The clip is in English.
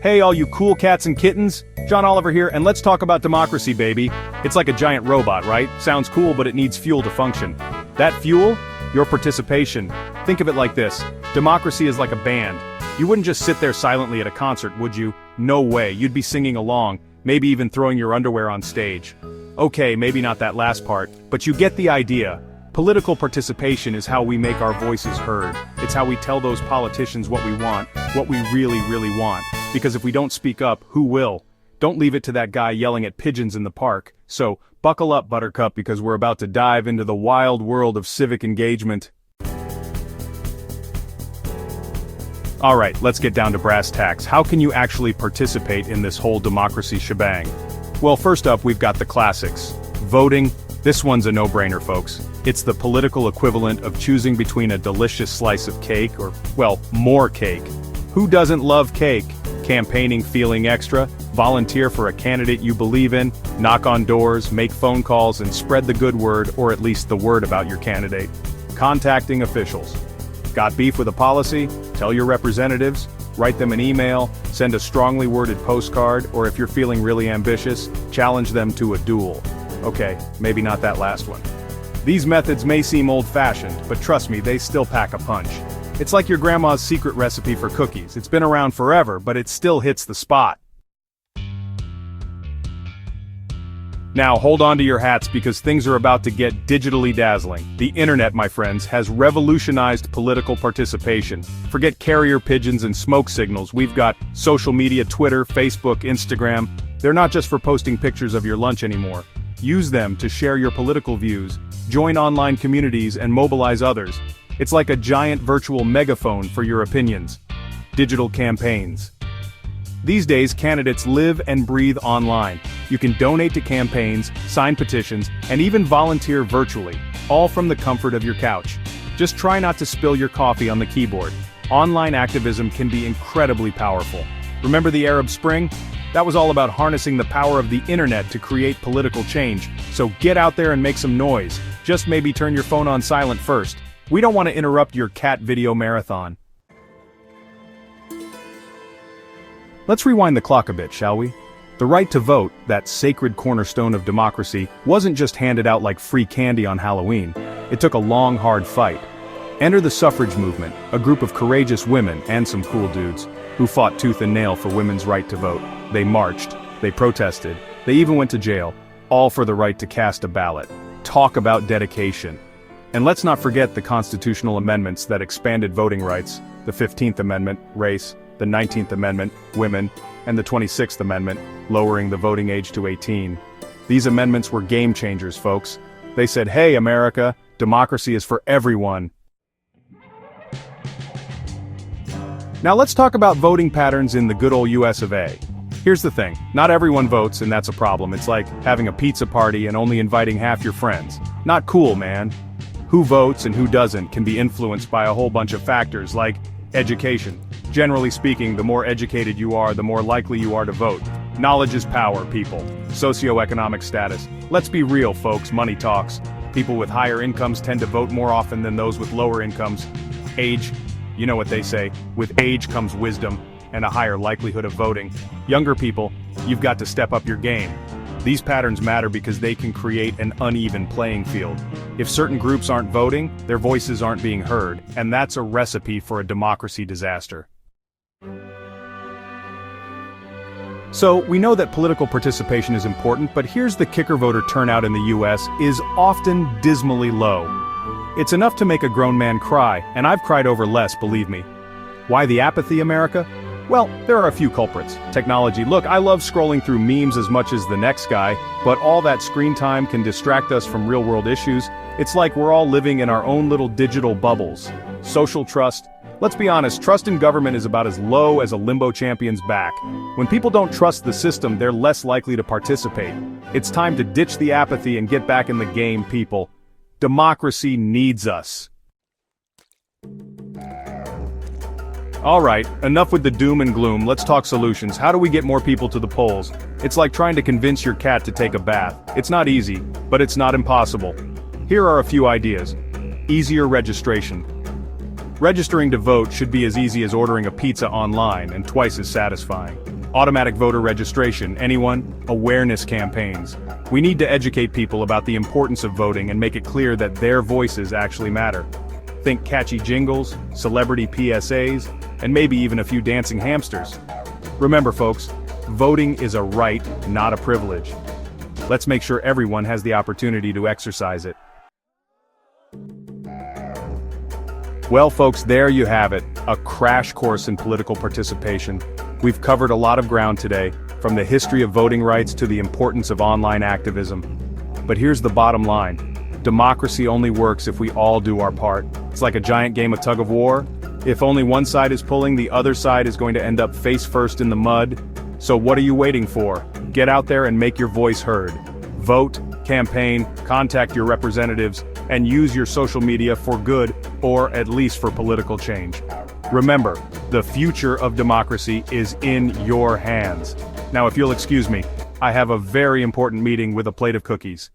Hey all you cool cats and kittens, John Oliver here, and let's talk about democracy, baby. It's like a giant robot, right? Sounds cool, but it needs fuel to function. That fuel? Your participation. Think of it like this. Democracy is like a band. You wouldn't just sit there silently at a concert, would you? No way, you'd be singing along, maybe even throwing your underwear on stage. Okay, maybe not that last part, but you get the idea. Political participation is how we make our voices heard. It's how we tell those politicians what we want, what we really, really want. Because if we don't speak up, who will? Don't leave it to that guy yelling at pigeons in the park. So, buckle up, Buttercup, because we're about to dive into the wild world of civic engagement. Alright, let's get down to brass tacks. How can you actually participate in this whole democracy shebang? Well, first up, we've got the classics. Voting. This one's a no-brainer, folks. It's the political equivalent of choosing between a delicious slice of cake or, well, more cake. Who doesn't love cake? Campaigning feeling extra, volunteer for a candidate you believe in, knock on doors, make phone calls, and spread the good word, or at least the word about your candidate. Contacting officials. Got beef with a policy? Tell your representatives, write them an email, send a strongly worded postcard, or if you're feeling really ambitious, challenge them to a duel. Okay, maybe not that last one. These methods may seem old-fashioned, but trust me, they still pack a punch. It's like your grandma's secret recipe for cookies. It's been around forever, but it still hits the spot. Now hold on to your hats because things are about to get digitally dazzling. The internet, my friends, has revolutionized political participation. Forget carrier pigeons and smoke signals. We've got social media, Twitter, Facebook, Instagram. They're not just for posting pictures of your lunch anymore. Use them to share your political views, join online communities, and mobilize others. It's like a giant virtual megaphone for your opinions. Digital campaigns. These days, candidates live and breathe online. You can donate to campaigns, sign petitions, and even volunteer virtually, all from the comfort of your couch. Just try not to spill your coffee on the keyboard. Online activism can be incredibly powerful. Remember the Arab Spring? That was all about harnessing the power of the internet to create political change. So get out there and make some noise. Just maybe turn your phone on silent first. We don't want to interrupt your cat video marathon. Let's rewind the clock a bit, shall we? The right to vote, that sacred cornerstone of democracy, wasn't just handed out like free candy on Halloween. It took a long, hard fight. Enter the suffrage movement, a group of courageous women and some cool dudes who fought tooth and nail for women's right to vote. They marched, they protested, they even went to jail, all for the right to cast a ballot. Talk about dedication. And let's not forget the constitutional amendments that expanded voting rights, the 15th Amendment, race, the 19th Amendment, women, and the 26th Amendment, lowering the voting age to 18. These amendments were game changers, folks. They said, hey, America, democracy is for everyone. Now let's talk about voting patterns in the good old US of A. Here's the thing, not everyone votes, and that's a problem. It's like having a pizza party and only inviting half your friends. Not cool, man. Who votes and who doesn't can be influenced by a whole bunch of factors like education. Generally speaking, the more educated you are, the more likely you are to vote. Knowledge is power, people. Socioeconomic status. Let's be real, folks, money talks. People with higher incomes tend to vote more often than those with lower incomes. Age. You know what they say, with age comes wisdom and a higher likelihood of voting. Younger people, you've got to step up your game. These patterns matter because they can create an uneven playing field. If certain groups aren't voting, their voices aren't being heard, and that's a recipe for a democracy disaster. So, we know that political participation is important, but here's the kicker: voter turnout in the US is often dismally low. It's enough to make a grown man cry, and I've cried over less, believe me. Why the apathy, America? Well, there are a few culprits. Technology. Look, I love scrolling through memes as much as the next guy, but all that screen time can distract us from real-world issues. It's like we're all living in our own little digital bubbles. Social trust. Let's be honest, trust in government is about as low as a limbo champion's back. When people don't trust the system, they're less likely to participate. It's time to ditch the apathy and get back in the game, people. Democracy needs us. Alright, enough with the doom and gloom, let's talk solutions. How do we get more people to the polls? It's like trying to convince your cat to take a bath. It's not easy, but it's not impossible. Here are a few ideas. Easier registration. Registering to vote should be as easy as ordering a pizza online and twice as satisfying. Automatic voter registration, anyone? Awareness campaigns. We need to educate people about the importance of voting and make it clear that their voices actually matter. Think catchy jingles, celebrity PSAs, and maybe even a few dancing hamsters. Remember folks, voting is a right, not a privilege. Let's make sure everyone has the opportunity to exercise it. Well folks, there you have it, a crash course in political participation. We've covered a lot of ground today, from the history of voting rights to the importance of online activism. But here's the bottom line. Democracy only works if we all do our part. It's like a giant game of tug of war. If only one side is pulling, the other side is going to end up face first in the mud. So what are you waiting for? Get out there and make your voice heard. Vote, campaign, contact your representatives, and use your social media for good, or at least for political change. Remember, the future of democracy is in your hands. Now if you'll excuse me, I have a very important meeting with a plate of cookies.